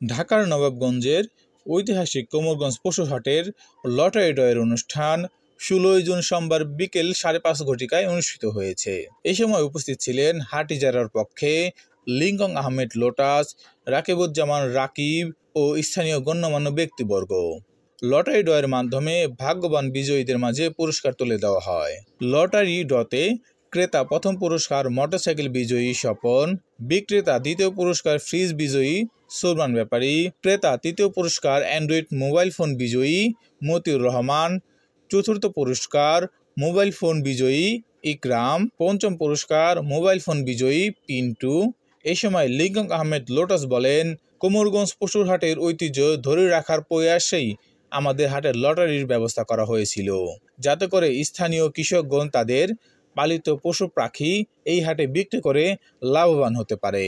ঢাকার নবাবগঞ্জের ঐতিহাসিক কোমরগঞ্জ পশুর হাটের লটারি ড্রয়ের অনুষ্ঠান 16 জুন সোমবার বিকেল 5:30 ঘটিকায় অনুষ্ঠিত হয়েছে। এই সময় উপস্থিত ছিলেন হাট ইজারার পক্ষে লিংকন আহমেদ লোটাস, রাকিবুজ্জামান রাকিব ও স্থানীয় গণ্যমান্য ব্যক্তিবর্গ। লটারি ড্রয়ের মাধ্যমে ভাগ্যবান বিজয়ীদের মাঝে পুরস্কার তুলে দেওয়া হয়। লটারি ড্রতে ক্রেতা প্রথম পুরস্কার মোটরসাইকেল বিজয়ী স্বপন, বিক্রেতা দ্বিতীয় পুরস্কার ফ্রিজ বিজয়ী সুলমান ব্যাপারী, ক্রেতা তৃতীয় পুরস্কার অ্যান্ড্রয়েড মোবাইল ফোন বিজয়ী মতিউর রহমান, চতুর্থ পুরস্কার মোবাইল ফোন বিজয়ী ইকরাম, পঞ্চম পুরস্কার মোবাইল ফোন বিজয়ী পিন্টু। এই সময় লিংকন আহমেদ লোটাস বলেন, কোমরগঞ্জ পশুর হাটের ঐতিহ্য ধরে রাখার প্রয়াসেই আমাদের হাটের লটারির ব্যবস্থা করা হয়েছিল, যাতে করে স্থানীয় কৃষকগণ তাদের পালিত পশু পাখি এই হাটে বিক্রি করে লাভবান হতে পারে।